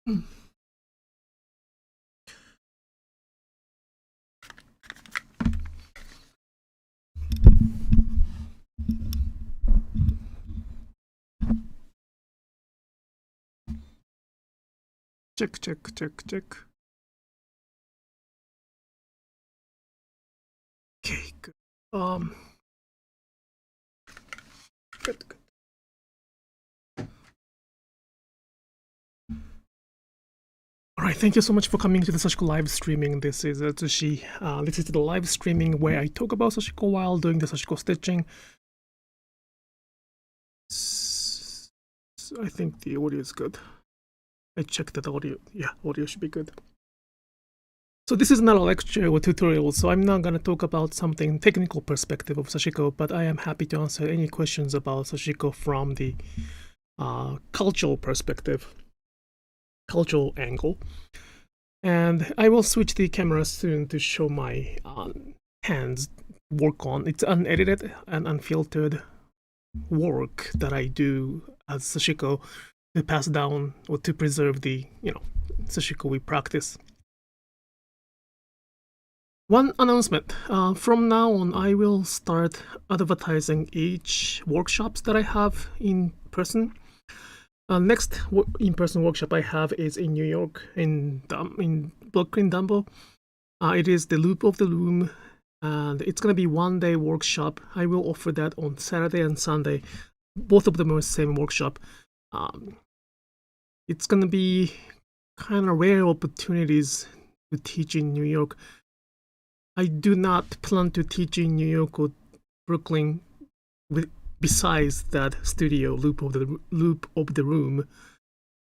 Check. Okay, good. Good. Alright, thank you so much for coming to the Sashiko Live Streaming. This is Atsushi. This is the live streaming where I talk about Sashiko while doing the Sashiko stitching. I think the audio is good. I checked that audio. Yeah, audio should be good. So this is not a lecture or tutorial, so I'm not going to talk about something technical perspective of Sashiko, but I am happy to answer any questions about Sashiko from the cultural perspective, cultural angle. And I will switch the camera soon to show my hands work on. It's unedited and unfiltered work that I do as Sashiko to pass down or to preserve the, Sashiko we practice. One announcement, from now on I will start advertising each workshops that I have in person. Next in-person workshop I have is in New York, in Brooklyn, Dumbo. It is the Loop of the Loom, and it's going to be one-day workshop. I will offer that on Saturday and Sunday. Both of them are the same workshop. It's going to be kind of rare opportunities to teach in New York. I do not plan to teach in New York or Brooklyn besides that studio, Loop of the Room.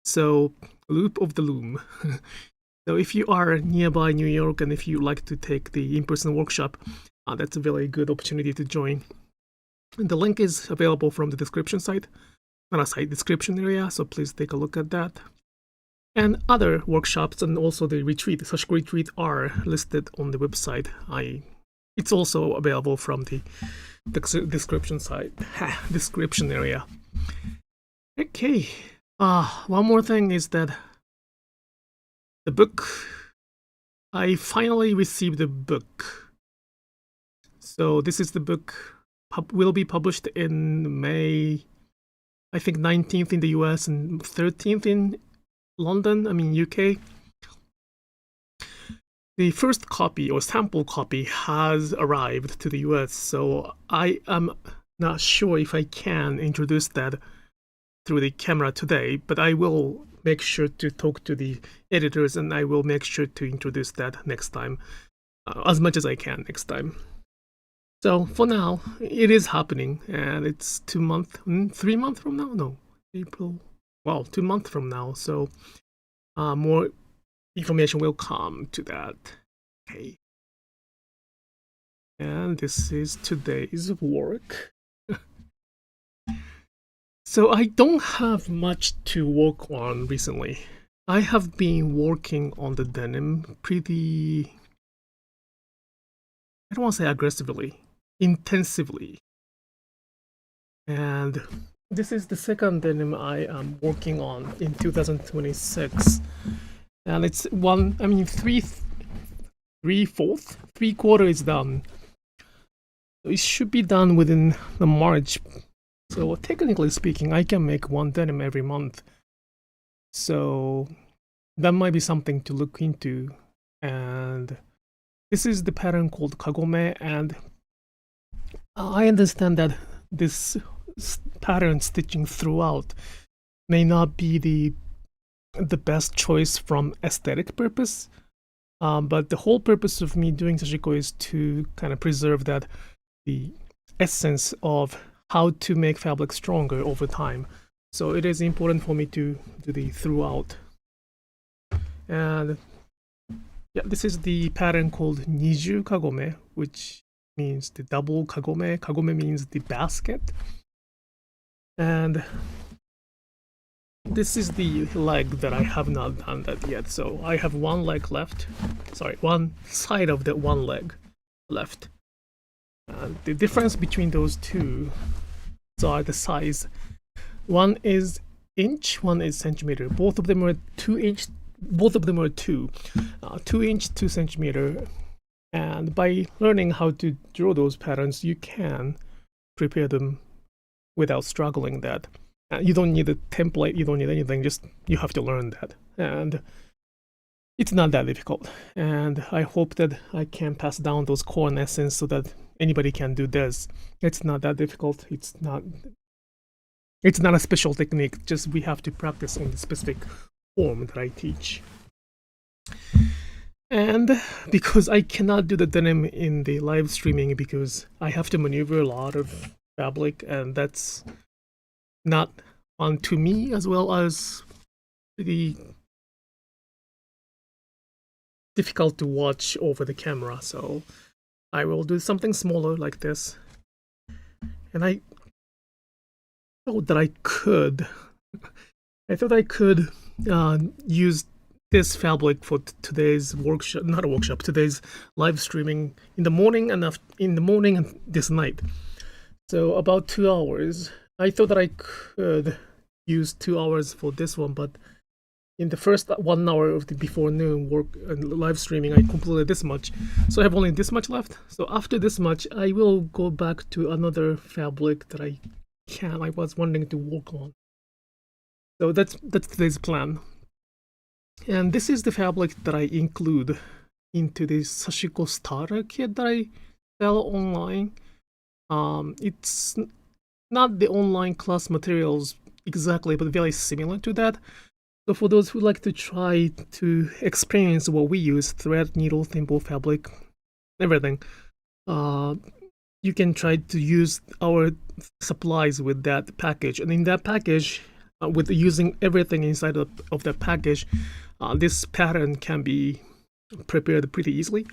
So, Loop of the Loom. So if you are nearby New York and if you like to take the in-person workshop, that's a very good opportunity to join. And the link is available from the description description area, so please take a look at that. And other workshops and also the retreat, Sashiko retreat, are listed on the website. It's also available from the description area. Okay. One more thing is that the book, I finally received the book. So this is the book, will be published in May, I think 19th in the US and 13th in London, UK. The first copy or sample copy has arrived to the US, so I am not sure if I can introduce that through the camera today, but I will make sure to talk to the editors and I will make sure to introduce that next time, as much as I can next time. So for now, it is happening, and it's 3 months from now? No, April. Well, 2 months from now, so more information will come to that. Okay. And this is today's work. So I don't have much to work on recently. I have been working on the denim pretty, I don't want to say aggressively, intensively. And this is the second denim I am working on in 2026. And it's three-quarters is done. It should be done within the March. So technically speaking, I can make one denim every month. So that might be something to look into. And this is the pattern called kagome, and I understand that this pattern stitching throughout may not be the best choice from aesthetic purpose, but the whole purpose of me doing Sashiko is to kind of preserve the essence of how to make fabric stronger over time. So it is important for me to do the throughout. And yeah, this is the pattern called Niju Kagome, which means the double kagome. Kagome means the basket. And this is the leg that I have not done that yet. So I have one leg left. Sorry, one side of that one leg left. The difference between those two are the size. One is inch, one is centimeter. Both of them are 2 inch. Both of them are 2 inch, 2 centimeter. And by learning how to draw those patterns, you can prepare them without struggling that. You don't need a template, you don't need anything, just you have to learn that. And it's not that difficult. And I hope that I can pass down those core lessons so that anybody can do this. It's not that difficult. It's not a special technique, just we have to practice in the specific form that I teach. And because I cannot do the denim in the live streaming because I have to maneuver a lot of fabric, and that's not fun to me, as well as pretty difficult to watch over the camera. So I will do something smaller like this. And I thought that I could use this fabric for today's workshop, not a workshop, today's live streaming in the morning and this night. So about 2 hours. I thought that I could use 2 hours for this one, but in the first 1 hour of the before noon work and live streaming, I completed this much. So I have only this much left. So after this much, I will go back to another fabric that I was wanting to work on. So that's today's plan. And this is the fabric that I include into this Sashiko starter kit that I sell online. It's not the online class materials exactly, but very similar to that. So for those who like to try to experience what we use, thread, needle, thimble, fabric, everything, you can try to use our supplies with that package. And in that package, with using everything inside of that package, this pattern can be prepared pretty easily.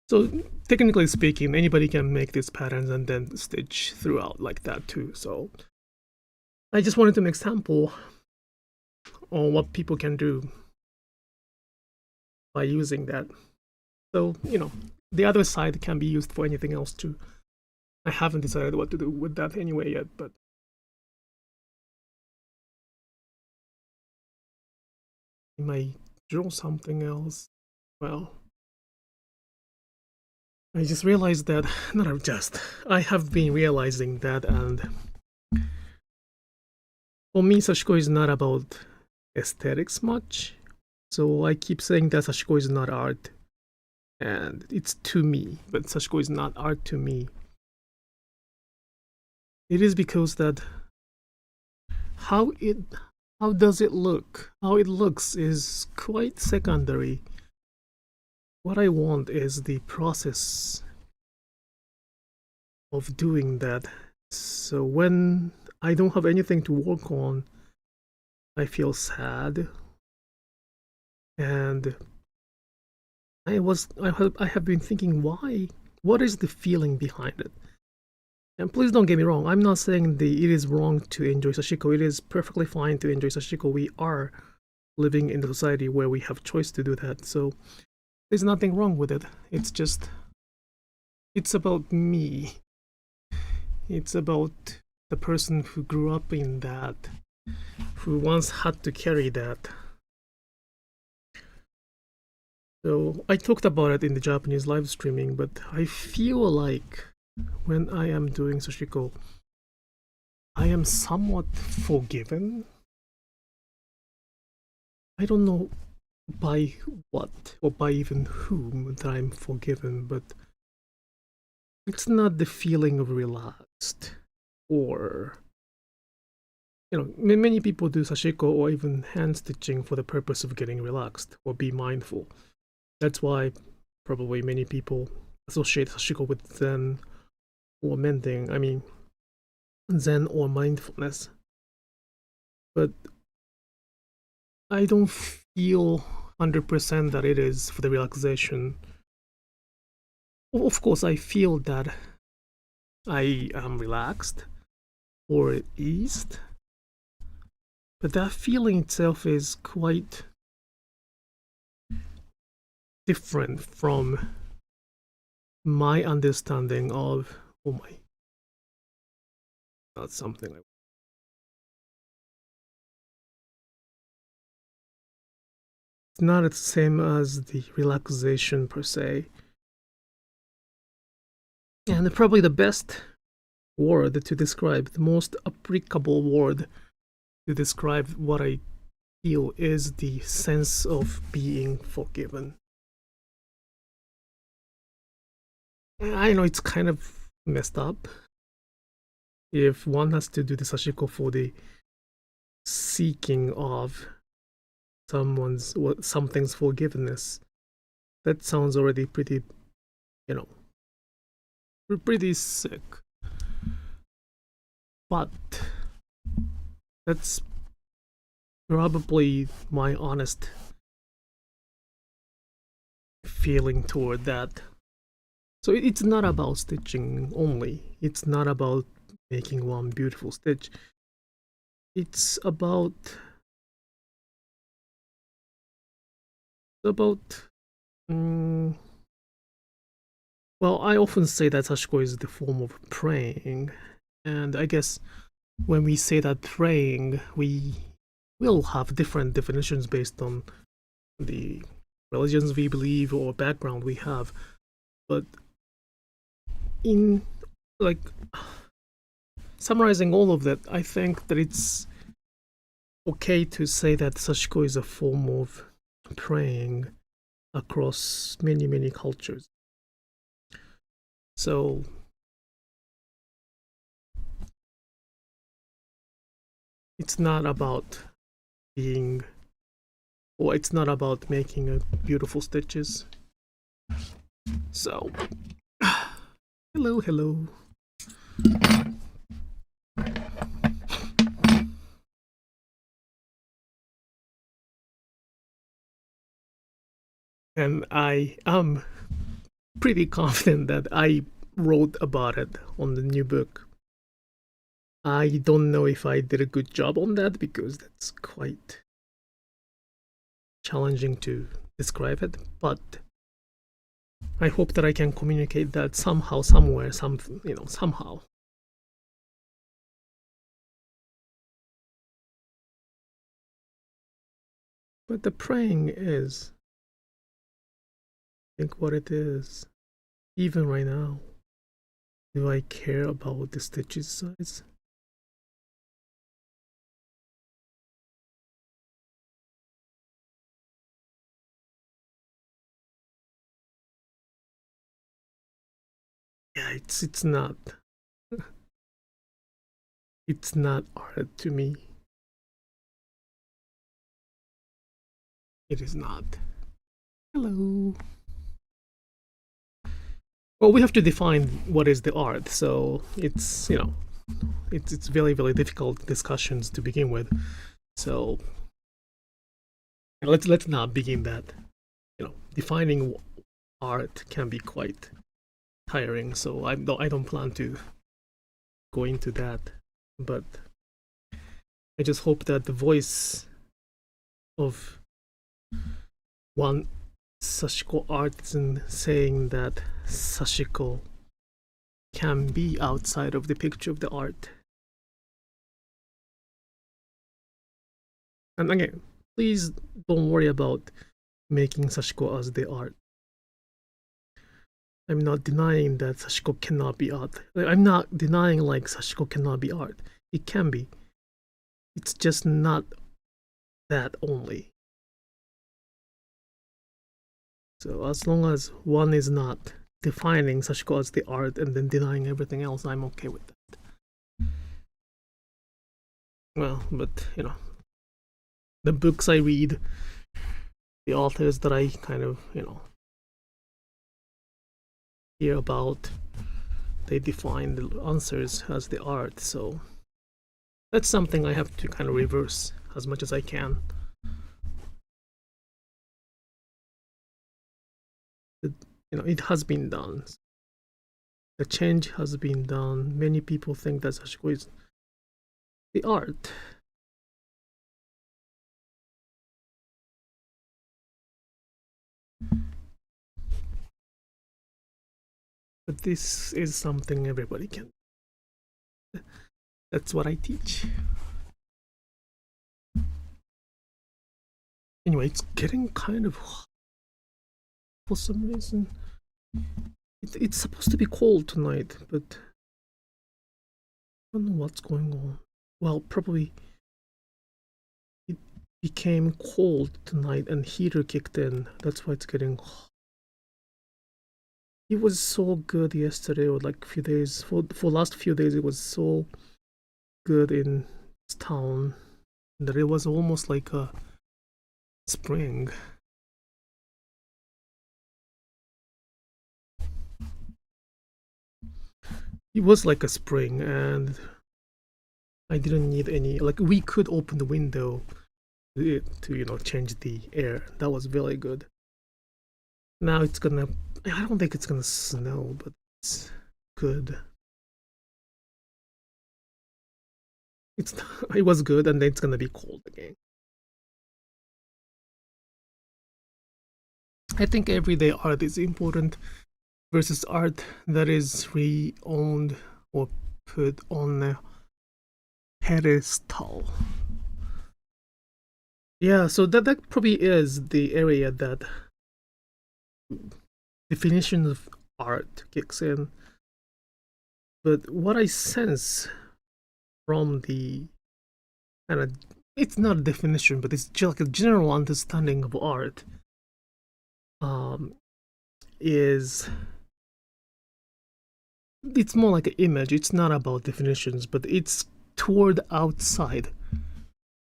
So technically speaking, anybody can make these patterns and then stitch throughout like that too. So I just wanted to make sample on what people can do by using that. So, the other side can be used for anything else too. I haven't decided what to do with that anyway yet, but I might draw something else. Well, I just realized that, I have been realizing that, and for me, Sashiko is not about aesthetics much. So I keep saying that Sashiko is not art, and it's to me, but Sashiko is not art to me. It is because that how does it look? How it looks is quite secondary. What I want is the process of doing that. So when I don't have anything to work on, I feel sad. And I have been thinking, why? What is the feeling behind it? And please don't get me wrong, I'm not saying it is wrong to enjoy Sashiko. It is perfectly fine to enjoy Sashiko. We are living in a society where we have choice to do that. So there's nothing wrong with it. It's about me. It's about the person who grew up in that, who once had to carry that. So I talked about it in the Japanese live streaming, but I feel like when I am doing Sashiko, I am somewhat forgiven. I don't know by what or by even whom that I'm forgiven, but it's not the feeling of relaxed or, many people do Sashiko or even hand stitching for the purpose of getting relaxed or be mindful. That's why probably many people associate Sashiko with Zen or mending. I mean, Zen or mindfulness. But I don't feel 100% that it is for the relaxation. Of course, I feel that I am relaxed or eased, but that feeling itself is quite different from my understanding of, oh my, not something like It's not the same as the relaxation per se. And probably the best word to describe, the most applicable word to describe what I feel is the sense of being forgiven. I know it's kind of messed up if one has to do the sashiko for the seeking of something's forgiveness. That sounds already pretty, pretty sick. But that's probably my honest feeling toward that. So it's not about stitching only. It's not about making one beautiful stitch. It's about well, I often say that Sashiko is the form of praying, and I guess when we say that praying, we will have different definitions based on the religions we believe or background we have. But in summarizing all of that, I think that it's okay to say that Sashiko is a form of praying across many cultures. So it's not about it's not about making beautiful stitches. So hello. And I am pretty confident that I wrote about it on the new book. I don't know if I did a good job on that because that's quite challenging to describe it, but I hope that I can communicate that somehow, somewhere, somehow. But the praying is, I think, what it is. Even right now, do I care about the stitches size? Yeah, it's not. It's not art to me. It is not. Hello. Well, we have to define what is the art, so it's it's very difficult discussions to begin with. So let's not begin that. Defining art can be quite tiring. So I don't plan to go into that. But I just hope that the voice of one Sashiko artisan saying that Sashiko can be outside of the picture of the art. And again, please don't worry about making Sashiko as the art. I'm not denying that Sashiko cannot be art. I'm not denying Sashiko cannot be art. It can be. It's just not that only. So as long as one is not defining Sashiko as the art and then denying everything else, I'm okay with that. Well, but the books I read, the authors that I kind of hear about, they define the answers as the art. So that's something I have to kind of reverse as much as I can. It has been done. The change has been done. Many people think that Sashiko is the art. But this is something everybody can. That's what I teach. Anyway, it's getting kind of hot for some reason. It's supposed to be cold tonight, but I don't know what's going on. Well, probably it became cold tonight and heater kicked in. That's why it's getting hot. It was so good yesterday, or like a few days. For last few days, it was so good in this town that it was almost like a spring. It was like a spring, and I didn't need any, like, we could open the window to change the air. That was very good. Now it's gonna, I don't think it's gonna snow, but it's good. It was good, and then it's gonna be cold again. I think everyday art is important versus art that is re-owned or put on a pedestal. Yeah, so that probably is the area that definition of art kicks in. But what I sense from the kind of, it's not a definition, but it's just like a general understanding of art, is it's more like an image. It's not about definitions, but it's toward outside.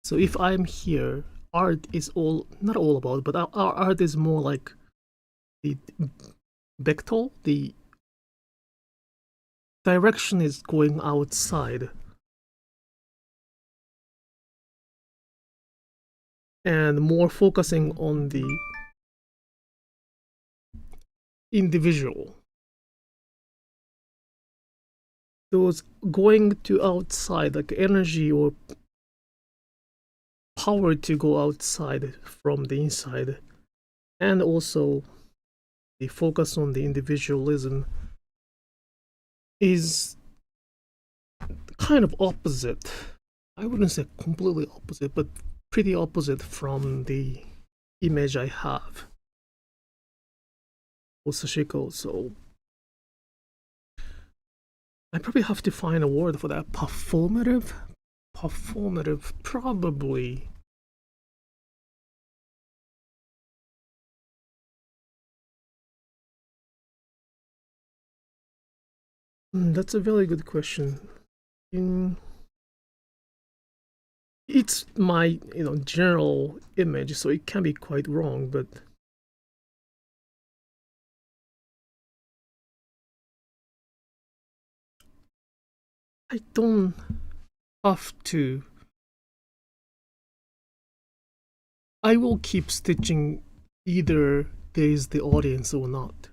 So if I'm here, art is not all about, but our art is more like the vector, the direction is going outside. And more focusing on the individual. Those going to outside, like energy or power to go outside from the inside, and also the focus on the individualism is kind of opposite. I wouldn't say completely opposite, but pretty opposite from the image I have for Sashiko. So I probably have to find a word for that. Performative, probably. That's a very good question. It's my general image, so it can be quite wrong, but I don't have to. I will keep stitching either there is the audience or not,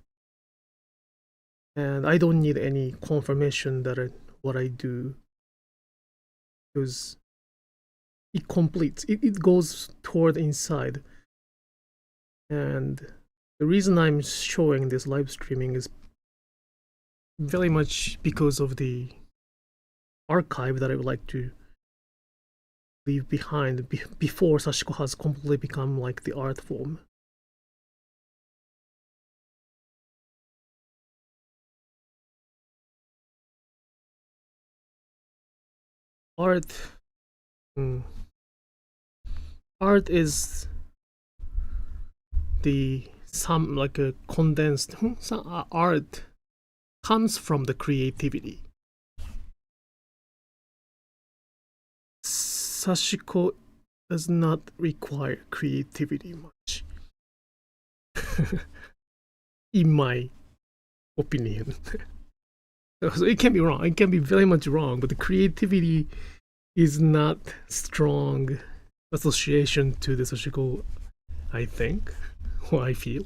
and I don't need any confirmation that what I do, because it completes, it goes toward inside. And the reason I'm showing this live streaming is very much because of the archive that I would like to leave behind before Sashiko has completely become like the art form. Art is some like a condensed art comes from the creativity. Sashiko does not require creativity much, in my opinion. So it can be wrong. It can be very much wrong, but the creativity is not strong association to the Sashiko, I think, or I feel.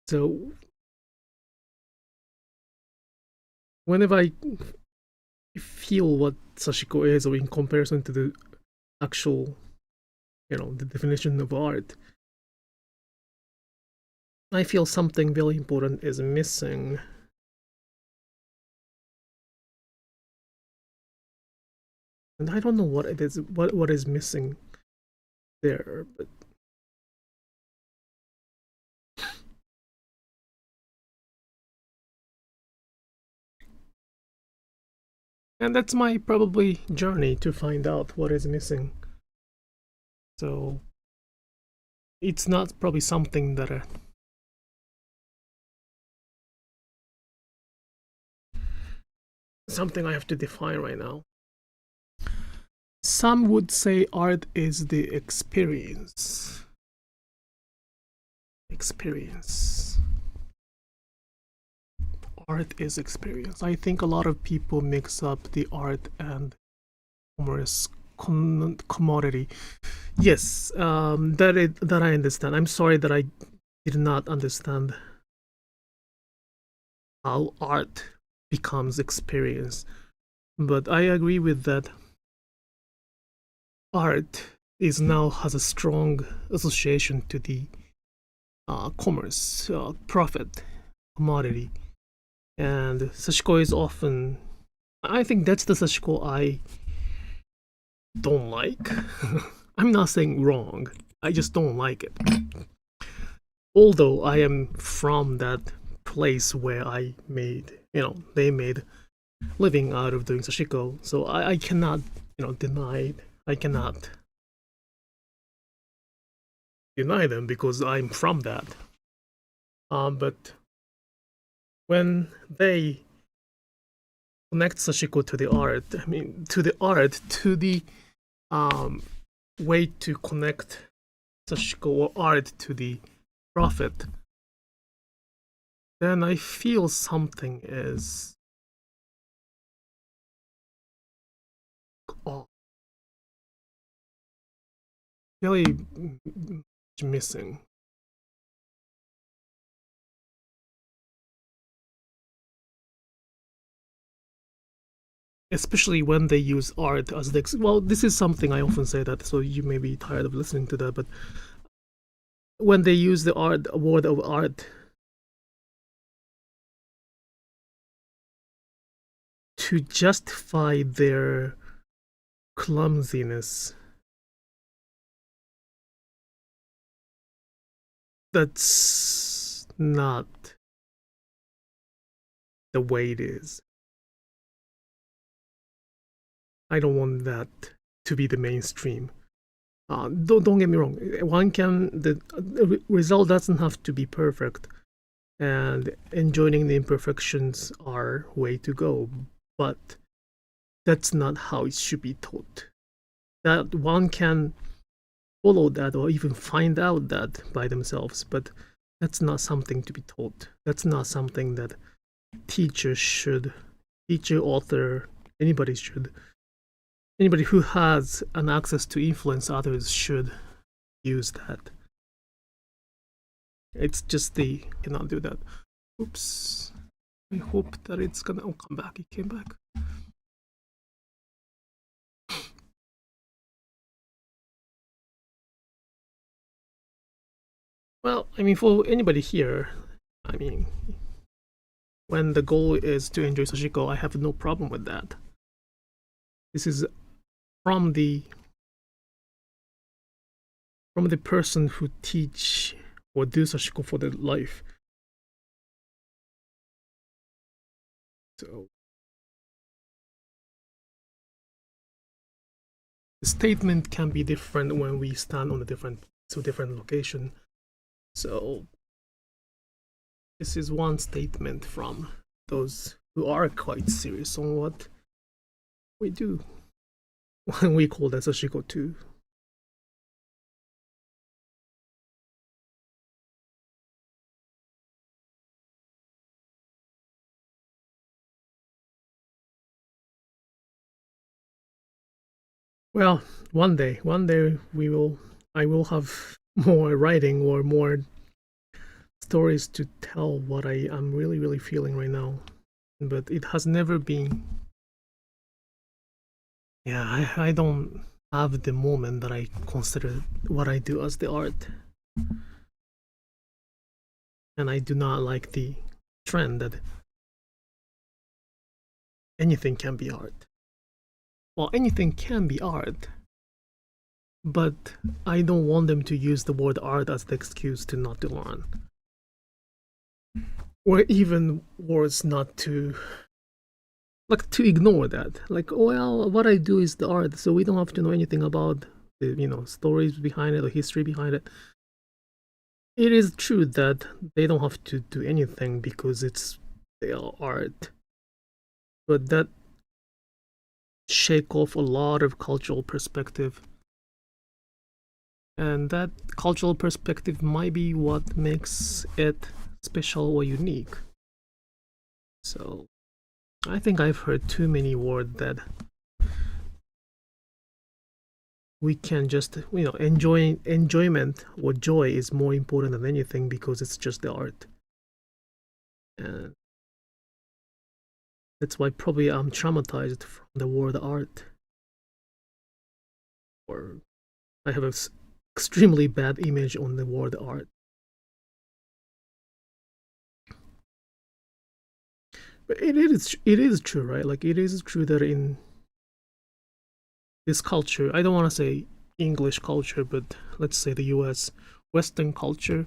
So whenever I feel what Sashiko is, or in comparison to the actual, the definition of art, I feel something very important is missing. And I don't know what it is, what is missing. there, but and that's my probably journey to find out what is missing. So it's not probably something that something I have to define right now. Some would say art is the experience. Art is experience. I think a lot of people mix up the art and commerce commodity. Yes, that I understand. I'm sorry that I did not understand how art becomes experience, but I agree with that. Art is now has a strong association to the commerce, profit, commodity, and Sashiko is often. I think that's the Sashiko I don't like. I'm not saying wrong. I just don't like it. Although I am from that place where I made, they made living out of doing Sashiko, so I cannot, deny it. I cannot deny them because I'm from that. But when they connect Sashiko to the art, to the way to connect Sashiko or art to the profit, then I feel something is off. Really missing. Especially when they use art as the well, this is something I often say that, so you may be tired of listening to that, but when they use the word of art to justify their clumsiness, that's not the way it is. I don't want that to be the mainstream. Don't get me wrong. The result doesn't have to be perfect, and enjoying the imperfections are way to go. But that's not how it should be taught. That one can follow that or even find out that by themselves, but that's not something to be taught. That's not something that teacher, author, anybody should. Anybody who has an access to influence others should use that. It's just they cannot do that. Oops. I hope that it's gonna come back. It came back. Well, for anybody here, when the goal is to enjoy Sashiko, I have no problem with that. This is from the person who teach or do Sashiko for their life. So the statement can be different when we stand on a different location. So this is one statement from those who are quite serious on what we do when we call that Sashiko too. Well, one day I will have more writing or more stories to tell what I am really feeling right now. But it has never been. Yeah, I don't have the moment that I consider what I do as the art. And I do not like the trend that anything can be art. Well, anything can be art, but I don't want them to use the word art as the excuse to not to learn, or even worse, not to, like, to ignore that. Like, well, what I do is the art, so we don't have to know anything about the stories behind it or history behind it. It is true that they don't have to do anything because it's their art, but that shake off a lot of cultural perspective, and that cultural perspective might be what makes it special or unique. So I think I've heard too many words that we can just enjoyment or joy is more important than anything because it's just the art, and that's why probably I'm traumatized from the word art, or I have an extremely bad image on the word art. But it is true, right? Like, it is true that in this culture, I don't want to say English culture, but let's say the US Western culture,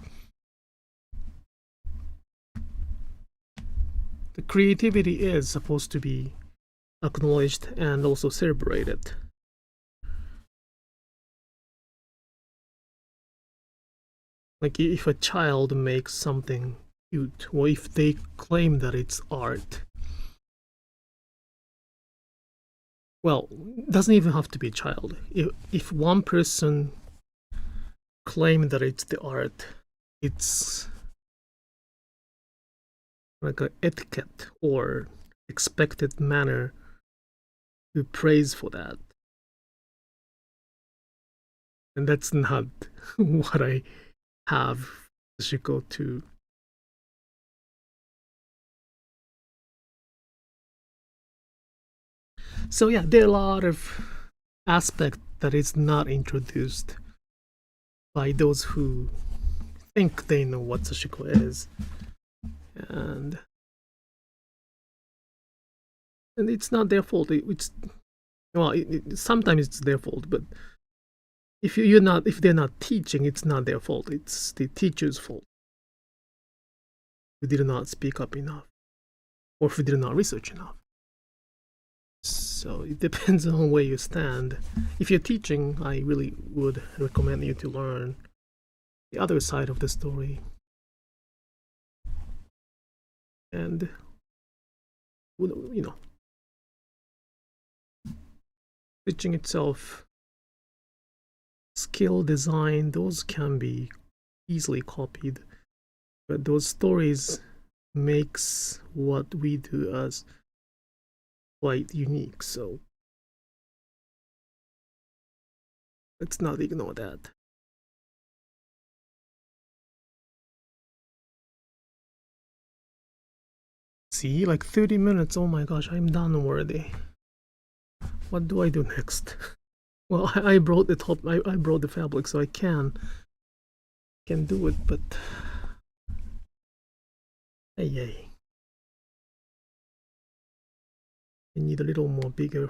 the creativity is supposed to be acknowledged and also celebrated. Like, if a child makes something cute, or if they claim that it's art, well, it doesn't even have to be a child. If one person claims that it's the art, it's like an etiquette or expected manner to praise for that. And that's not what I have Sashiko to. So yeah, there are a lot of aspects that is not introduced by those who think they know what Sashiko is, and it's not their fault. Sometimes it's their fault, but if they're not teaching, it's not their fault. It's the teacher's fault. We did not speak up enough, or if we did not research enough. So it depends on where you stand. If you're teaching, I really would recommend you to learn the other side of the story. And, teaching itself, skill, design, those can be easily copied. But those stories makes what we do as quite unique, so let's not ignore that. See, like 30 minutes, oh my gosh, I'm done already. What do I do next? Well, I brought the top, I brought the fabric, so I can do it, but hey. I need a little more bigger.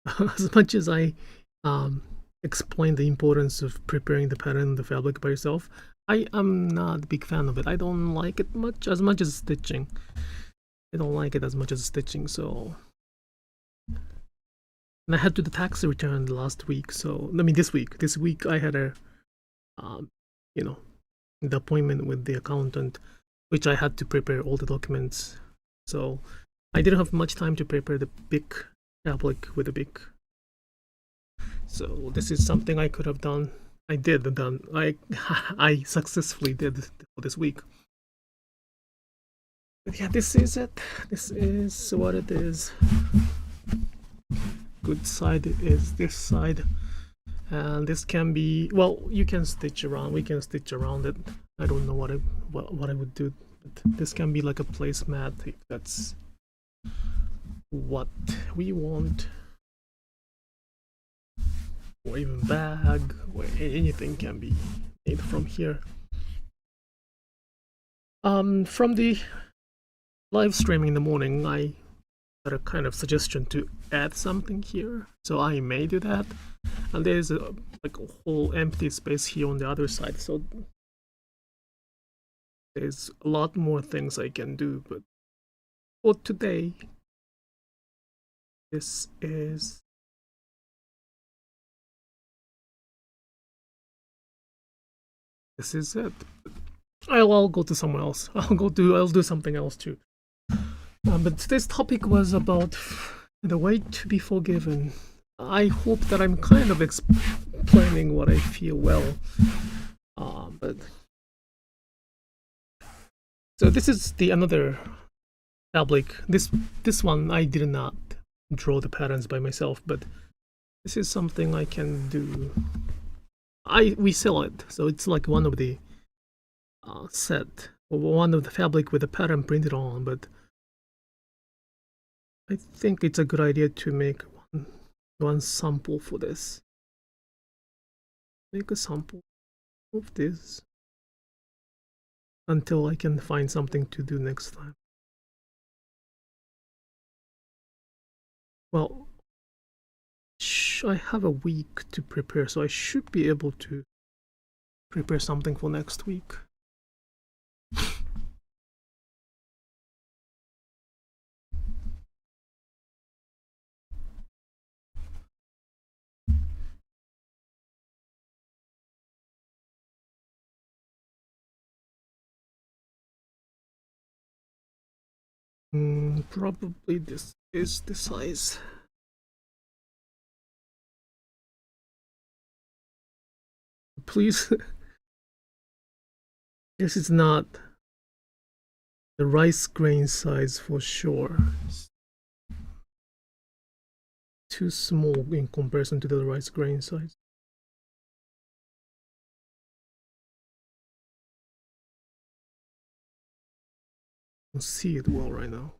As much as I explain the importance of preparing the pattern, the fabric by yourself, I am not a big fan of it. I don't like it as much as stitching. I don't like it as much as stitching, so. And I had to do the tax return last week, so this week. This week I had a, the appointment with the accountant, which I had to prepare all the documents. So I didn't have much time to prepare the big fabric with the big. So this is something I could have done. I successfully did for this week. But yeah, this is it. This is what it is. Good side is this side, and this can be, well, you can stitch around. We can stitch around it. I don't know what I would do. But this can be like a placemat if that's what we want, or even bag, or anything can be made from here. From the live streaming in the morning, I a kind of suggestion to add something here, so I may do that. And there's like a whole empty space here on the other side, so there's a lot more things I can do. But for today, this is it. I'll go to somewhere else. I'll do something else too. But today's topic was about the way to be forgiven. I hope that I'm kind of explaining what I feel well. But so this is another fabric. This one I did not draw the patterns by myself, but this is something I can do. We sell it, so it's like one of the set, or one of the fabric with the pattern printed on. But I think it's a good idea to make one sample for this. Make a sample of this until I can find something to do next time. Well, I have a week to prepare, so I should be able to prepare something for next week. Probably this is the size. Please, this is not the rice grain size for sure. It's too small in comparison to the rice grain size. I don't see it well right now.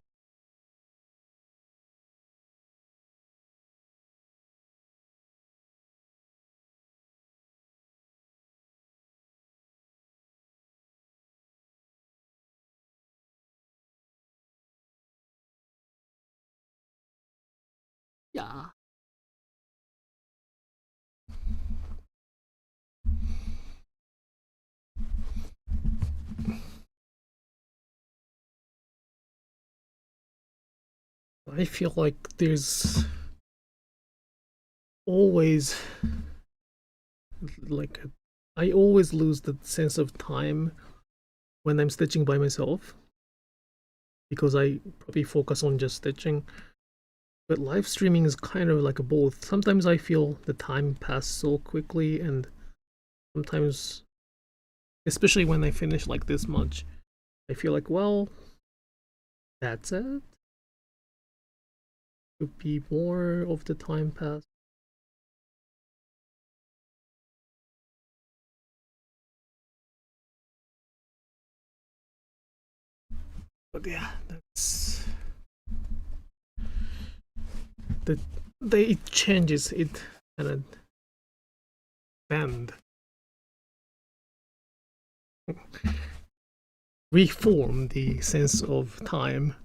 Yeah. I feel like there's always like I always lose the sense of time when I'm stitching by myself, because I probably focus on just stitching. But live streaming is kind of like a both. Sometimes I feel the time pass so quickly, and sometimes, especially when I finish like this much, I feel like, well, that's it. Could be more of the time pass. But yeah, that's it changes, it kind of bend, reform the sense of time.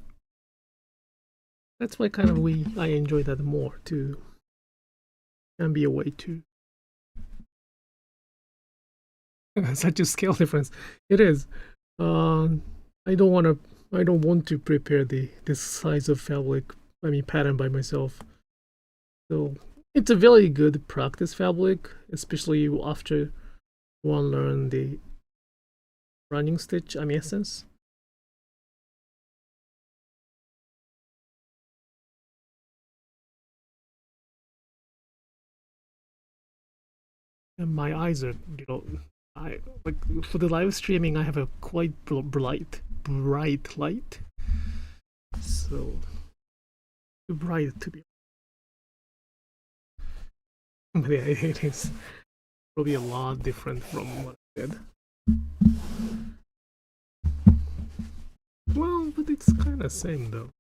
That's why kind of I enjoy that more too. Can be a way to such a scale difference. It is. I don't want to prepare this size of fabric, pattern by myself. So it's a very good practice fabric, especially after one learn the running stitch, essence. And my eyes are, I like for the live streaming. I have a quite bright light, so too bright to be. But yeah, it is probably a lot different from what I did. Well, but it's kind of same though.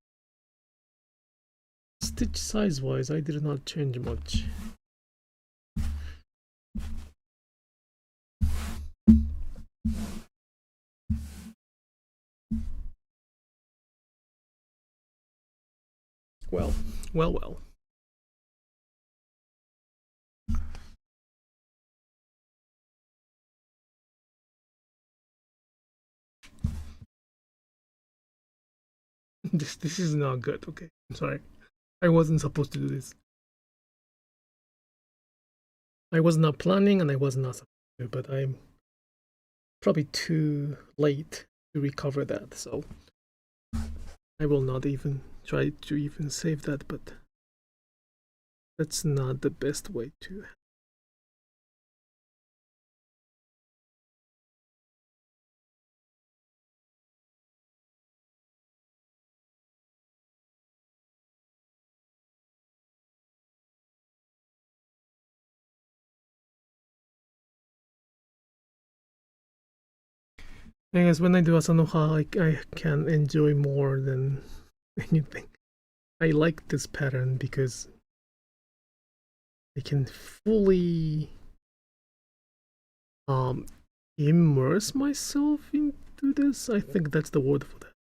Stitch size wise, I did not change much. Well. This is not good. Okay, I'm sorry. I wasn't supposed to do this. I was not planning and I was not supposed to, but I'm probably too late to recover that, so I will not even try to even save that, but that's not the best way to. I guess when I do Asanoha, I can enjoy more than anything. I like this pattern because I can fully immerse myself into this. I think that's the word for that,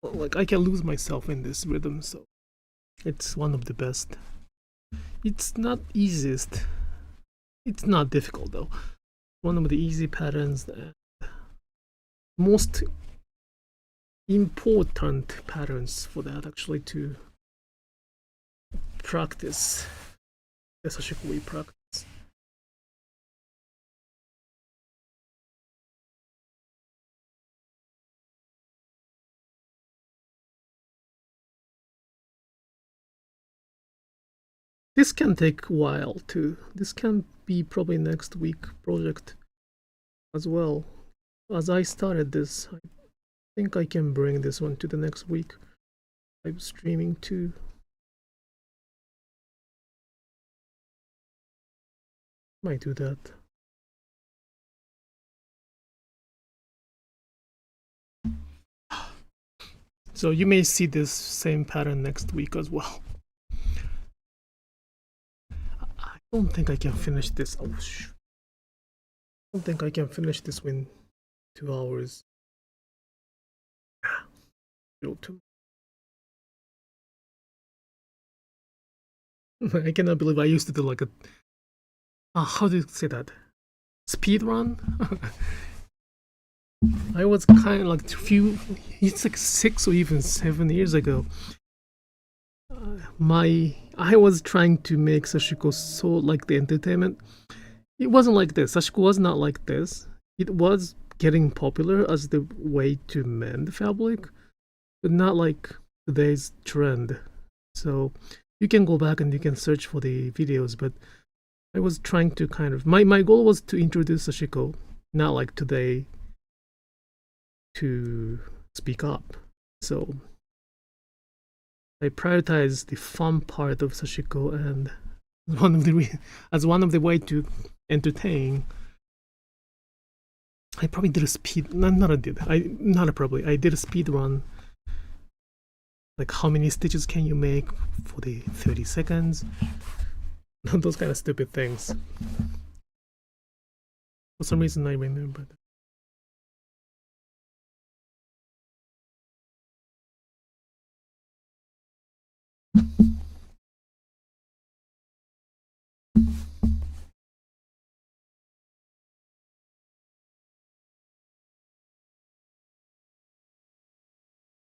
but like I can lose myself in this rhythm, so it's one of the best. It's not easiest. It's not difficult though. One of the easy patterns, most important patterns for that actually to practice. The Sashiko we practice. This can take a while too. This can be probably next week project as well. As I started this, I think I can bring this one to the next week. I'm streaming too. Might do that. So you may see this same pattern next week as well. I don't think I can finish this. Oh, I don't think I can finish this in 2 hours. I cannot believe I used to do like a how do you say that? Speed run? I was kind of like it's like 6 or even 7 years ago. I was trying to make Sashiko so like the entertainment. It wasn't like this. Sashiko was not like this. It was getting popular as the way to mend fabric, but not like today's trend. So you can go back and you can search for the videos, but I was trying to kind of my goal was to introduce Sashiko, not like today to speak up. So I prioritize the fun part of Sashiko and as one of the way to entertain. I probably did a speed. I did a speed run. Like how many stitches can you make for the 30 seconds? Those kind of stupid things. For some reason, I remember that.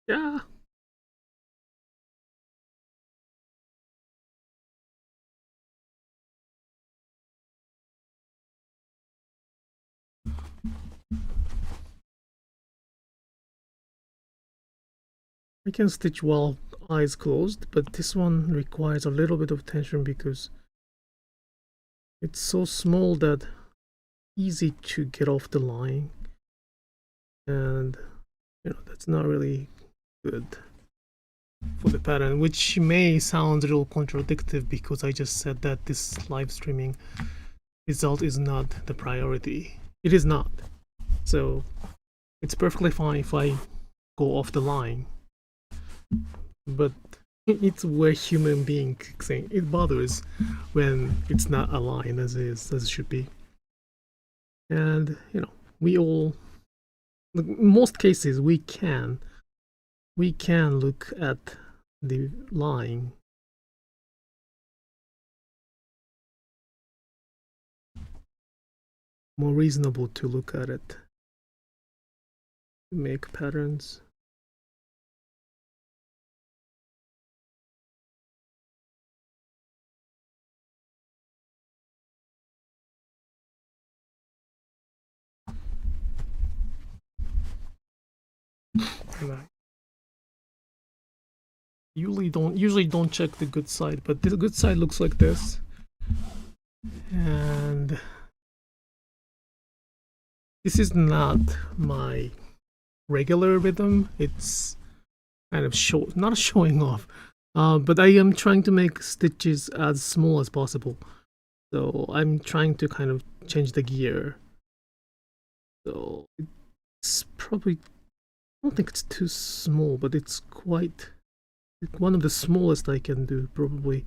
Yeah. I can stitch while eyes closed, but this one requires a little bit of tension because it's so small that easy to get off the line, and that's not really good for the pattern, which may sound a little contradictory because I just said that this live streaming result is not the priority. It is not. So it's perfectly fine if I go off the line, but it's where human being saying it bothers when it's not aligned as it should be. And we all, in most cases, we can we can look at the line. More reasonable to look at it. Make patterns. Usually don't check the good side, but the good side looks like this. And this is not my regular rhythm. It's kind of not showing off, but I am trying to make stitches as small as possible. So I'm trying to kind of change the gear. So it's probably, I don't think it's too small, but it's quite one of the smallest I can do probably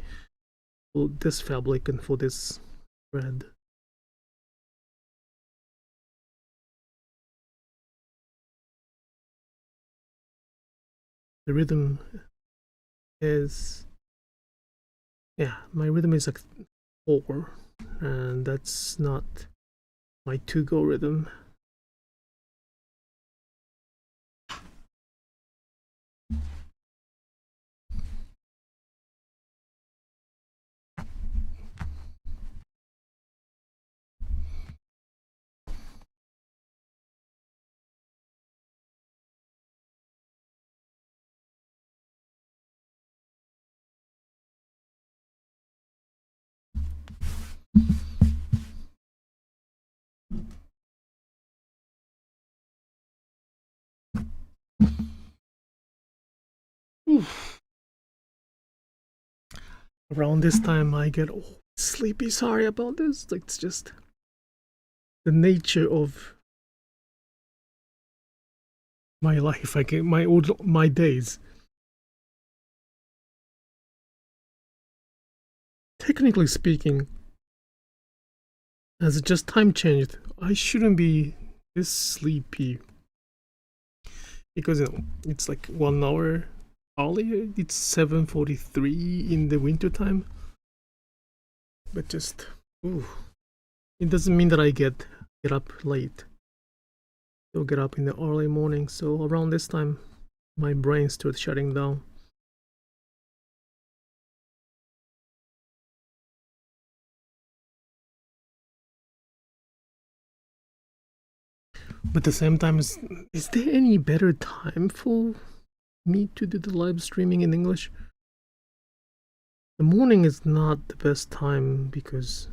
for this fabric and for this thread. The rhythm is, yeah, my rhythm is like 4, and that's not my to-go rhythm. Oof. Around this time I get sleepy. Sorry about this. Like, it's just the nature of my life. I get my days. Technically speaking, as it just time changed, I shouldn't be this sleepy because, you know, it's like 1 hour earlier. It's 7:43 in the winter time. But just, ooh, it doesn't mean that I get up late. I'll get up in the early morning. So around this time, my brain starts shutting down. But at the same time, is there any better time for me to do the live streaming in English? The morning is not the best time because,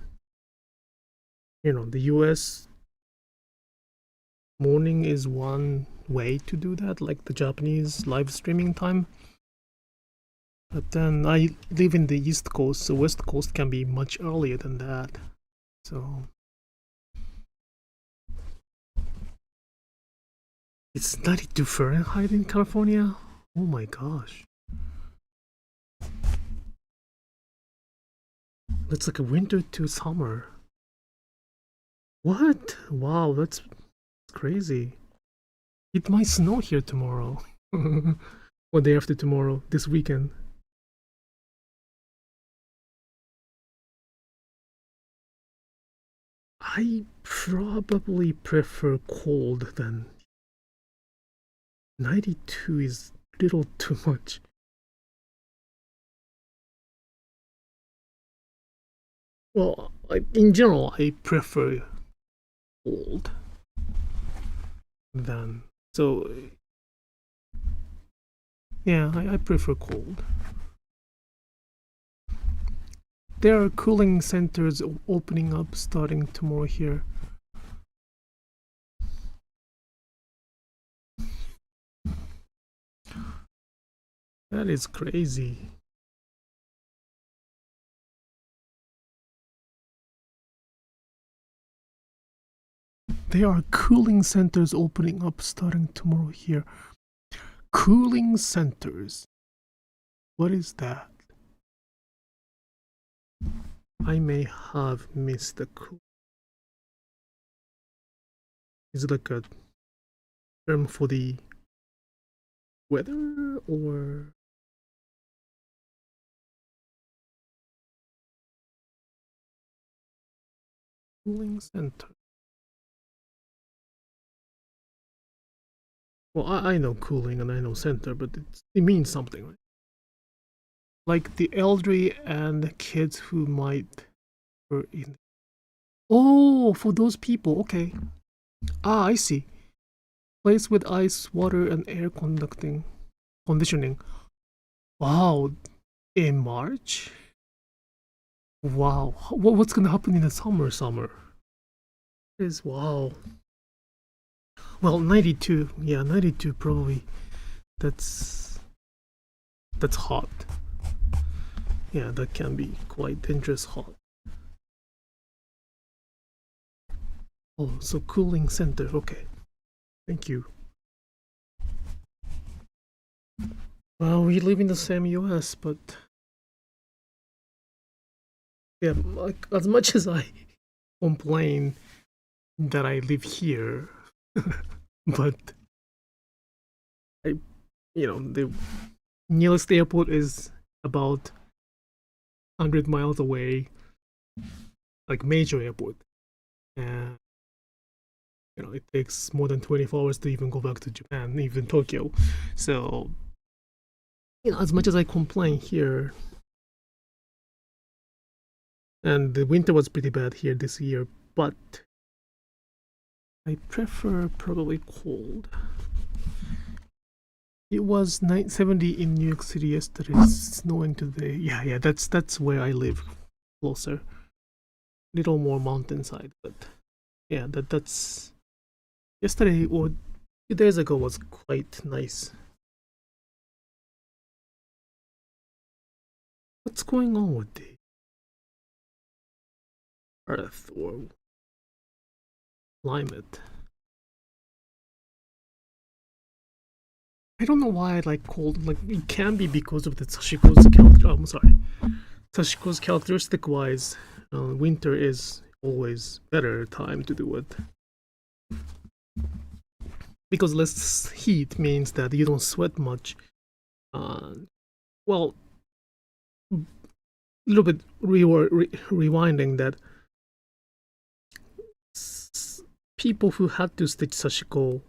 you know, the US morning is one way to do that, like the Japanese live streaming time. But then I live in the East Coast, so West Coast can be much earlier than that. So it's 92 Fahrenheit in California? Oh my gosh. It's like a winter to summer. What? Wow, that's crazy. It might snow here tomorrow. Or day after tomorrow, this weekend. I probably prefer cold than 92 is a little too much. Well, in general, I prefer cold than, so yeah, I prefer cold. There are cooling centers opening up starting tomorrow here. That is crazy. There are cooling centers opening up starting tomorrow here. Cooling centers. What is that? I may have missed the cool. Is it like a term for the weather or cooling center? Well, I know cooling and I know center, but it means something, right? Like the elderly and kids who might were in. Oh, for those people, okay. Ah, I see. Place with ice, water, and air conditioning. Wow, in March? Wow, what's gonna happen in the summer? Is wow. Well, 92. Yeah, 92 probably. That's hot. Yeah, that can be quite dangerous hot. Oh, so cooling center. Okay. Thank you. Well, we live in the same US, but yeah, like, as much as I complain that I live here, but the nearest airport is about 100 miles away, like major airport, and it takes more than 24 hours to even go back to Japan, even Tokyo. So as much as I complain here, and the winter was pretty bad here this year, but I prefer probably cold. It was 70 in New York City yesterday. It's snowing today. Yeah, that's where I live, closer. Little more mountainside, but yeah, that's yesterday or 2 days ago was quite nice. What's going on with the earth or climate? I don't know why I like cold. Like, it can be because of the Sashiko's character. I'm sorry. Sashiko's characteristic wise, winter is always better time to do it. Because less heat means that you don't sweat much. Well, a little bit rewinding that. People who had to stitch Sashiko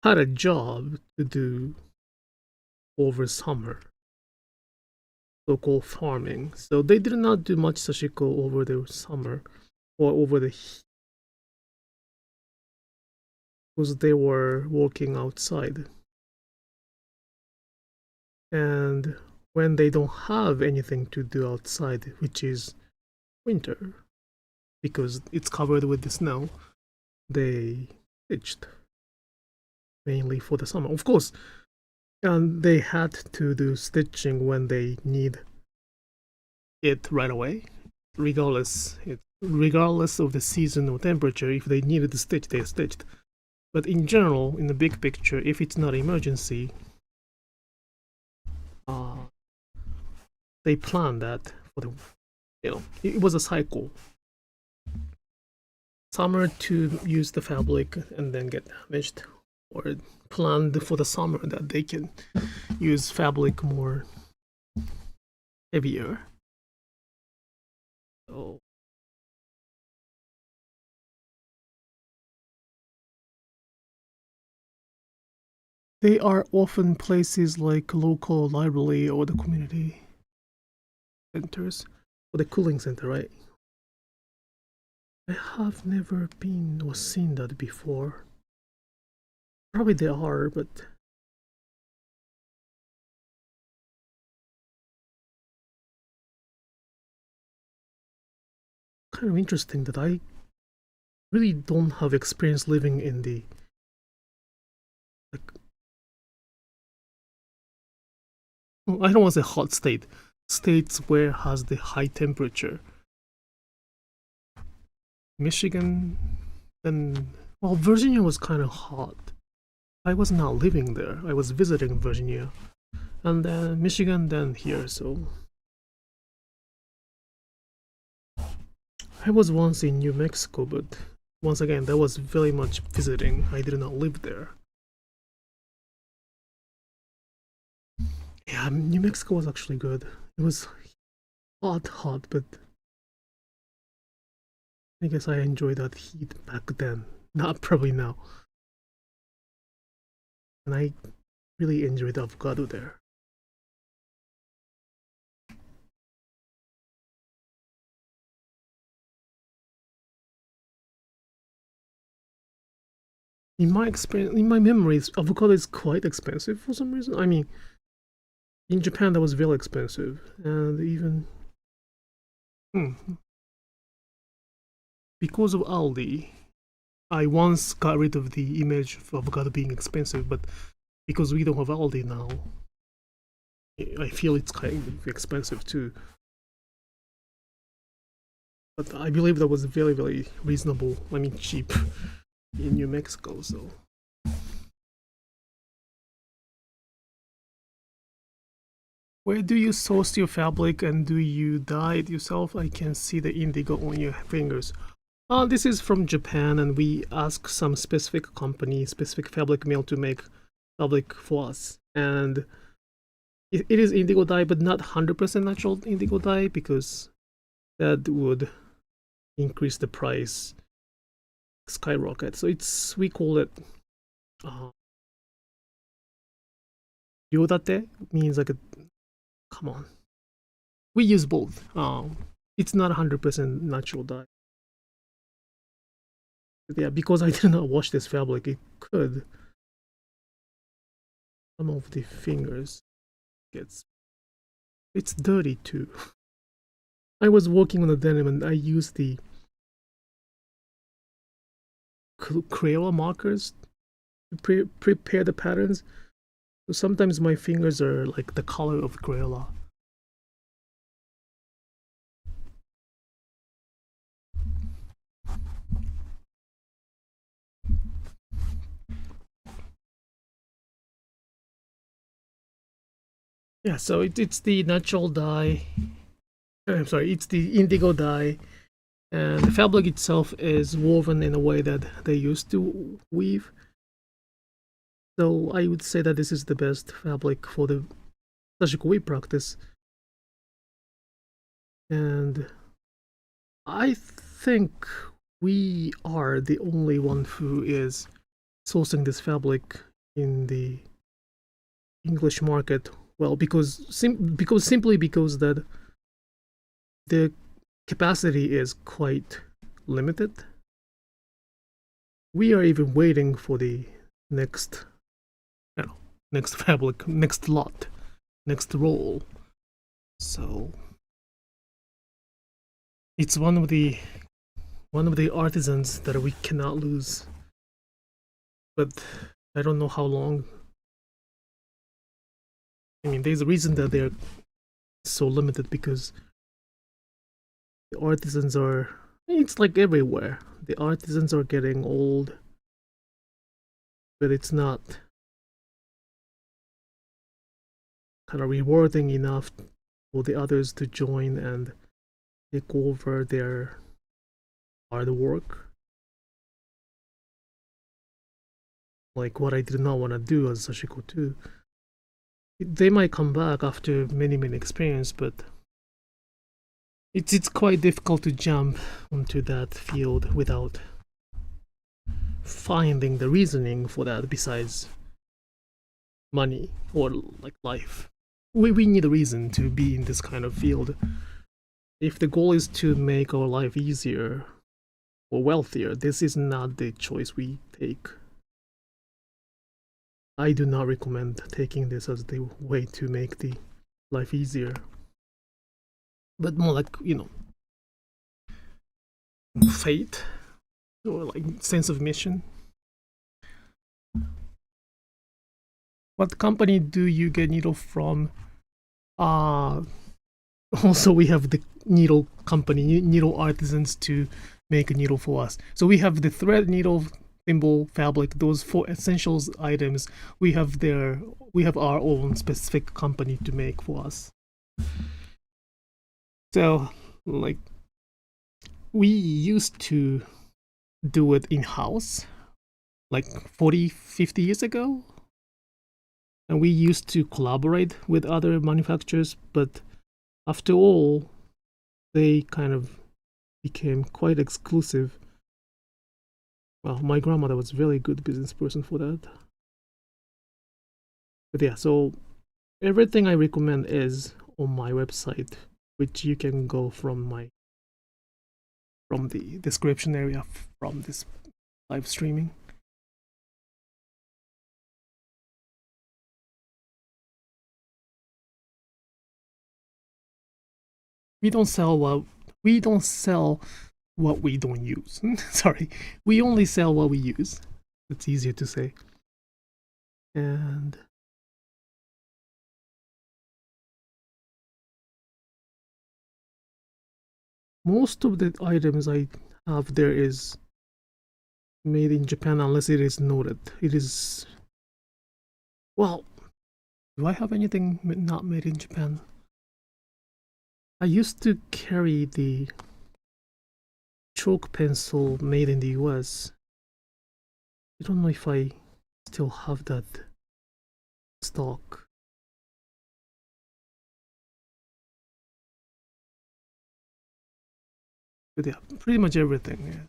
had a job to do over summer, so-called farming. So they did not do much Sashiko over the summer or over the heat, because they were working outside. And when they don't have anything to do outside, which is winter, because it's covered with the snow, they stitched mainly for the summer. Of course, and they had to do stitching when they need it right away, regardless of the season or temperature. If they needed to stitch, they stitched. But in general, in the big picture, if it's not emergency, they plan that for the, it was a cycle. Summer to use the fabric and then get damaged, or planned for the summer that they can use fabric more heavier. So they are often places like local library or the community centers, or the cooling center, right? I have never been or seen that before. Probably they are, but kind of interesting that I really don't have experience living in the I don't want to say hot states where has the high temperature. Michigan, then well, Virginia was kind of hot. I was not living there. I was visiting Virginia, and then Michigan, then here. So I was once in New Mexico, but once again, that was very much visiting. I did not live there. Yeah, New Mexico was actually good. It was hot, but I guess I enjoyed that heat back then. Not probably now. And I really enjoyed the avocado there. In my experience, in my memories, avocado is quite expensive for some reason. I mean, in Japan that was very expensive, and even because of Aldi, I once got rid of the image of avocado being expensive, but because we don't have Aldi now, I feel it's kind of expensive too. But I believe that was very, very reasonable. I mean, cheap in New Mexico. So where do you source your fabric, and do you dye it yourself? I can see the indigo on your fingers. This is from Japan, and we ask some specific company, specific fabric mill to make fabric for us. And it is indigo dye, but not 100% natural indigo dye, because that would increase the price skyrocket. So we call it ryodate, means like come on. We use both. It's not 100% natural dye. But yeah, because I did not wash this fabric, it could. Some of the fingers it's dirty too. I was working on the denim and I used the Crayola markers to prepare the patterns. So sometimes my fingers are like the color of Crayola. Yeah, so it's the natural dye. I'm sorry, it's the indigo dye, and the fabric itself is woven in a way that they used to weave. So I would say that this is the best fabric for the Sashiko weave practice. And I think we are the only one who is sourcing this fabric in the English market. Well, simply because that the capacity is quite limited. We are even waiting for the next fabric, next lot, next roll. So it's one of the artisans that we cannot lose. But I don't know how long. I mean, there's a reason that they're so limited, because the artisans are, it's like everywhere. The artisans are getting old, but it's not kind of rewarding enough for the others to join and take over their hard work. Like what I did not want to do as Sashiko too. They might come back after many experience, but it's quite difficult to jump onto that field without finding the reasoning for that besides money or like life. We need a reason to be in this kind of field. If the goal is to make our life easier or wealthier, this is not the choice we take. I do not recommend taking this as the way to make the life easier, but more like, fate or like sense of mission. What company do you get needle from? Also we have the needle company, needle artisans, to make a needle for us. So we have the thread, needle, thimble, fabric, those 4 essentials items. We have our own specific company to make for us. So like we used to do it in-house like 40-50 years ago, And we used to collaborate with other manufacturers, but after all, they kind of became quite exclusive. Well, my grandmother was a really good business person for that. But yeah, so everything I recommend is on my website, which you can go from the description area from this live streaming. We don't sell what we don't use. Sorry, we only sell what we use. It's easier to say. And most of the items I have there is made in Japan, unless it is noted. It is, well, do I have anything not made in Japan? I used to carry the chalk pencil made in the US. I don't know if I still have that stock. But yeah, pretty much everything. Yeah.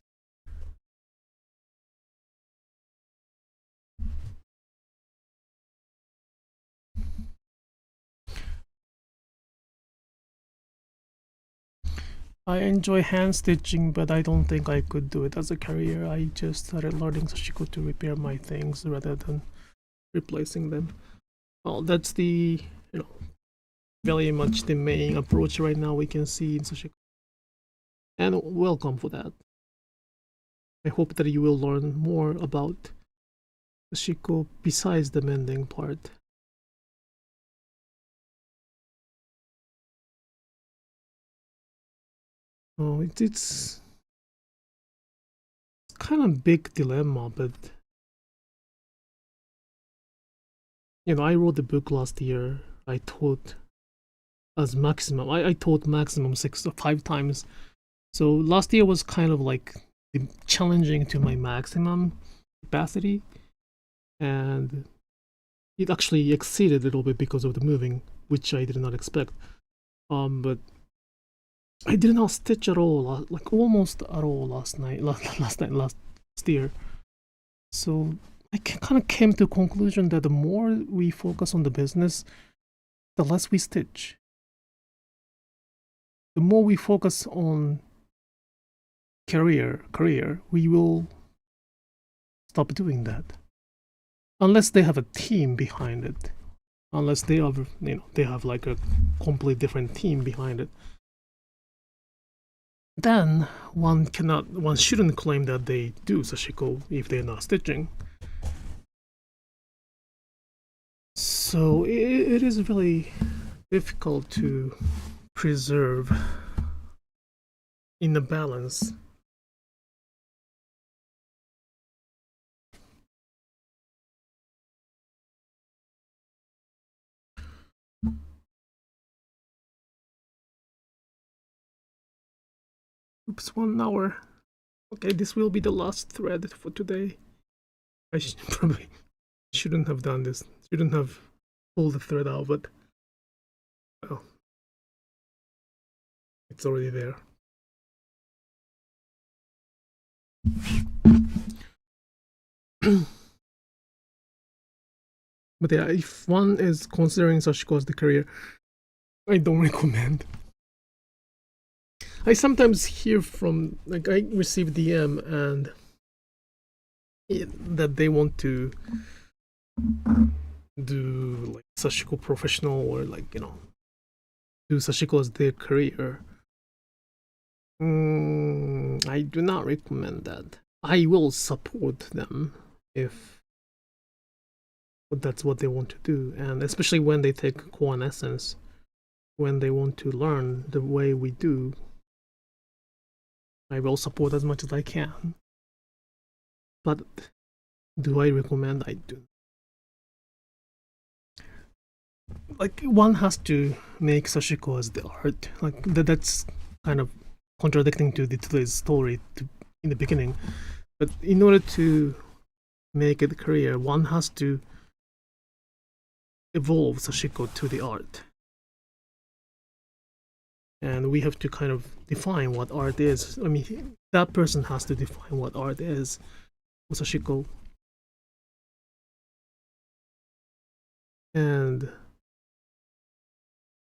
I enjoy hand stitching, but I don't think I could do it as a career. I just started learning Sashiko to repair my things rather than replacing them. Well, that's the, very much the main approach right now we can see in Sashiko. And welcome for that. I hope that you will learn more about Sashiko besides the mending part. Oh, it's kind of big dilemma, but I wrote the book last year. I taught as maximum. I taught maximum 6 or 5 times. So last year was kind of like challenging to my maximum capacity, and it actually exceeded a little bit because of the moving, which I did not expect. But I did not stitch at all, like almost at all last year. So I kind of came to a conclusion that the more we focus on the business, the less we stitch. The more we focus on career, we will stop doing that. Unless they have a team behind it. Unless they have, they have like a completely different team behind it. Then one shouldn't claim that they do Sashiko if they're not stitching. So it is really difficult to preserve in the balance. Oops, 1 hour. Okay, this will be the last thread for today. I probably shouldn't have done this. Shouldn't have pulled the thread out, but well, it's already there. But yeah, if one is considering Sashiko as the career, I don't recommend. I sometimes hear from, like, I receive DM and that they want to do like Sashiko professional, or like, do Sashiko as their career. I do not recommend that. I will support them if that's what they want to do, and especially when they take Koan Essence, when they want to learn the way we do, I will support as much as I can. But do I recommend? I do. Like, one has to make Sashiko as the art. Like that's kind of contradicting to today's story in the beginning. But in order to make it a career, one has to evolve Sashiko to the art. And we have to kind of define what art is. I mean, that person has to define what art is for Sashiko.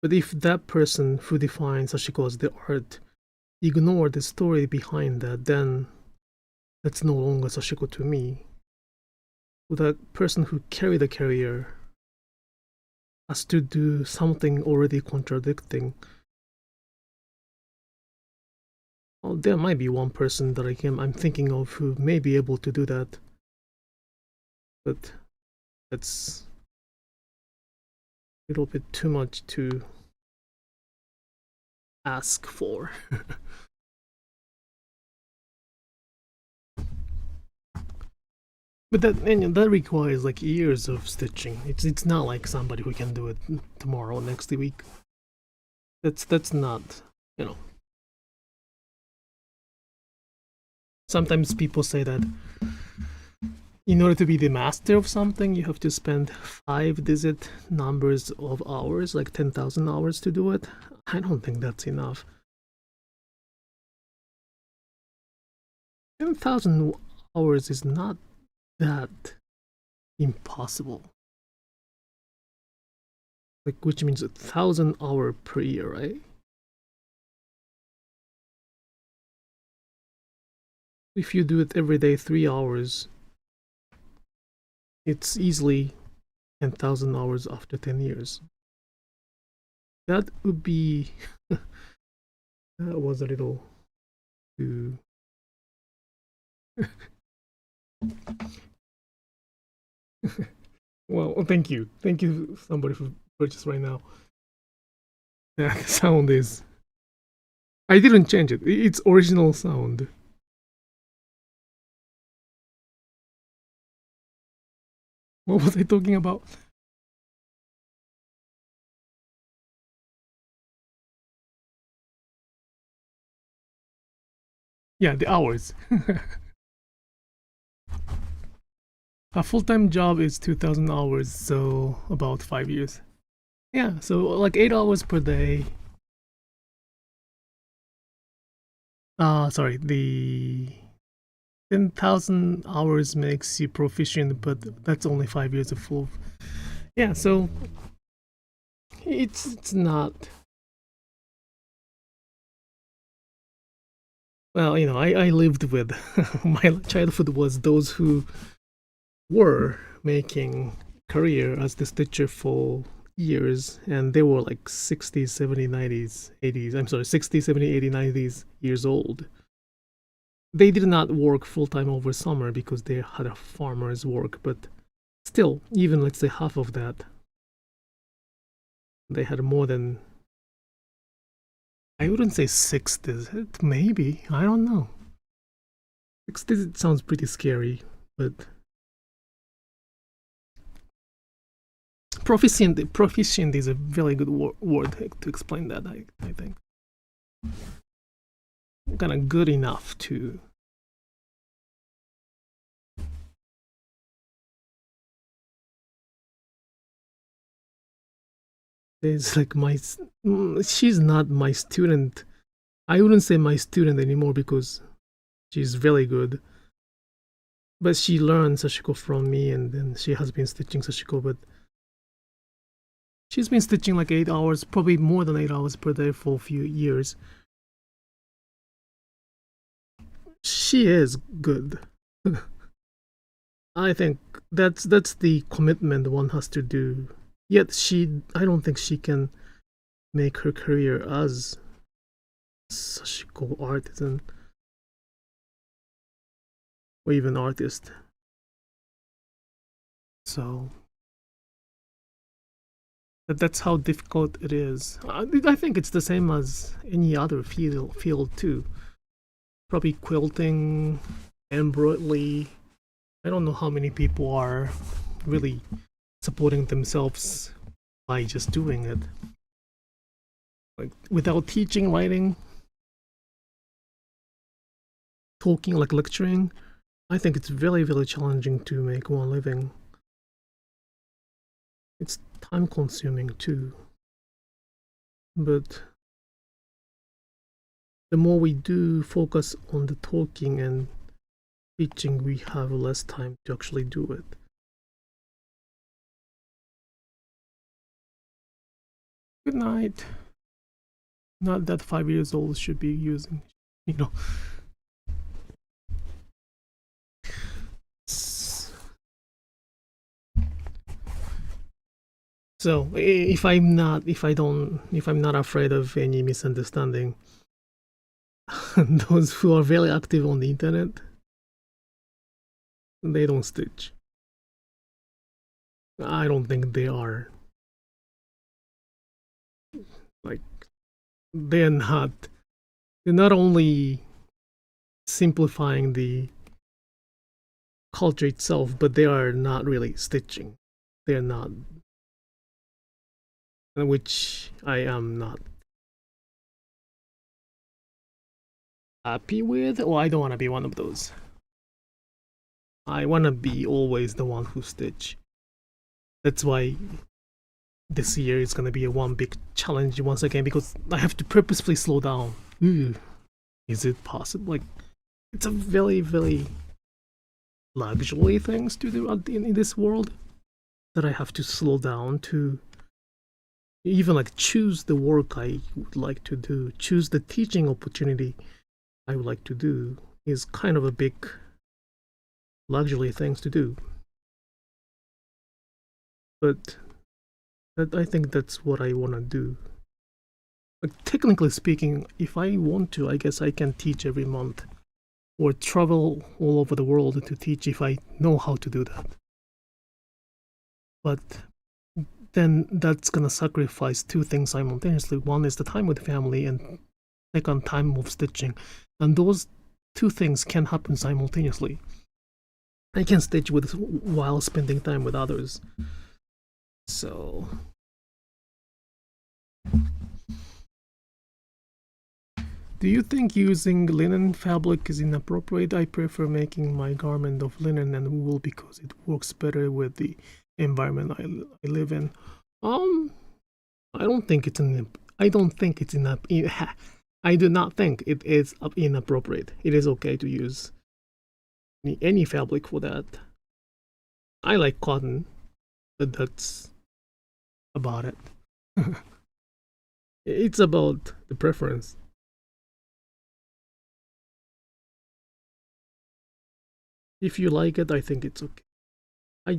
But if that person who defines Sashiko as the art ignore the story behind that, then that's no longer Sashiko to me. That person who carried the career has to do something already contradicting. Well, there might be one person that I'm thinking of who may be able to do that, but that's a little bit too much to ask for. But that requires like years of stitching. It's not like somebody who can do it tomorrow, next week. That's not, you know. Sometimes people say that in order to be the master of something, you have to spend 5-digit numbers of hours, like 10,000 hours to do it. I don't think that's enough. 10,000 hours is not that impossible. Like, which means 1,000 hours per year, right? If you do it every day 3 hours, it's easily 10,000 hours after 10 years. That would be that was a little too well, thank you somebody who purchased right now. Yeah, the sound is, I didn't change it, it's original sound. What was I talking about? Yeah, the hours. A full-time job is 2,000 hours, so about 5 years. Yeah, so like 8 hours per day. Sorry, the 10,000 hours makes you proficient, but that's only 5 years of full. Yeah, so it's not. Well, you know, I lived with my childhood was those who were making career as the stitcher for years, and they were like 60s, 70s, 90s, 80s. I'm sorry, 60s, 70s, 80s, 90s years old. They did not work full-time over summer because they had a farmer's work, but still, even let's say half of that, they had more than, I wouldn't say 6 digits, maybe, I don't know. 6 digits sounds pretty scary, but proficient is a very good word to explain that, I think. Kind of good enough to there's like she's not my student. I wouldn't say my student anymore because she's very good, but she learned Sashiko from me, and then she has been stitching Sashiko, but she's been stitching like 8 hours, probably more than 8 hours per day for a few years. She is good. I think that's the commitment one has to do. Yet I don't think she can make her career as Sashiko artisan or even artist. So that's how difficult it is. I think it's the same as any other field too. Probably quilting, embroidery. I don't know how many people are really supporting themselves by just doing it. Like without teaching, writing, talking, like lecturing, I think it's very, very challenging to make one living. It's time consuming too. But the more we do focus on the talking and teaching, we have less time to actually do it. Good night. Not that 5 years old should be using, you know. So if I'm not afraid of any misunderstanding, those who are very active on the internet, they don't stitch. I don't think they are. Like, they're not only simplifying the culture itself, but they are not really stitching. They're not, which I am not happy with, or I don't want to be one of those. I want to be always the one who stitch. That's why this year is going to be a one big challenge once again, because I have to purposefully slow down. Is it possible? Like, it's a very, very luxury things to do in this world, that I have to slow down to even like choose the work I would like to do, choose the teaching opportunity I would like to do, is kind of a big luxury things to do. But I think that's what I want to do. Like, technically speaking, if I want to, I guess I can teach every month or travel all over the world to teach if I know how to do that. But then that's gonna sacrifice two things simultaneously. One is the time with family, and second, time of stitching. And those two things can happen simultaneously. I can stitch while spending time with others. So do you think using linen fabric is inappropriate? I prefer making my garment of linen and wool because it works better with the environment I live in. I do not think it is inappropriate. It is okay to use any fabric for that. I like cotton, but that's about it. It's about the preference. If you like it, I think it's okay. I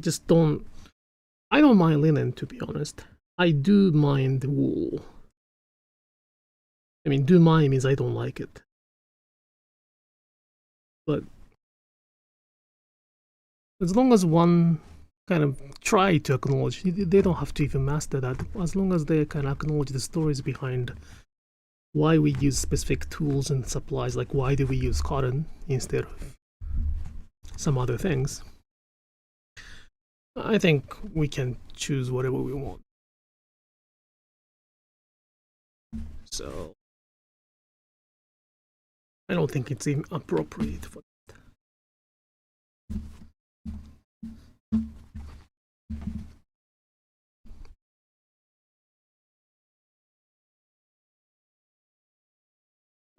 don't mind linen, to be honest. I do mind wool. I mean, do mind means I don't like it. But as long as one kind of try to acknowledge, they don't have to even master that. As long as they kind of acknowledge the stories behind why we use specific tools and supplies, like why do we use cotton instead of some other things, I think we can choose whatever we want. So I don't think it's even appropriate for that.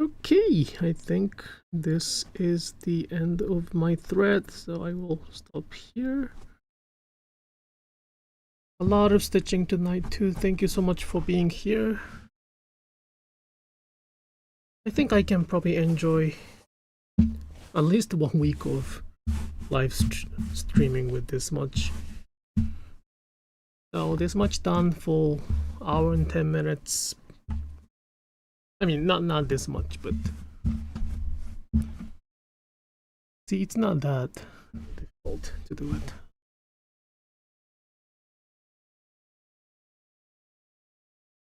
Okay, I think this is the end of my thread, so I will stop here. A lot of stitching tonight too. Thank you so much for being here. I think I can probably enjoy at least 1 week of live streaming with this much. So this much done for hour and 10 minutes. I mean, not this much, but see, it's not that difficult to do it.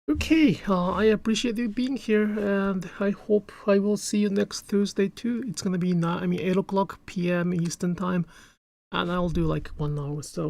Okay, I appreciate you being here, and I hope I will see you next Thursday too. It's gonna be 8 o'clock p.m. Eastern time, and I'll do like 1 hour or so.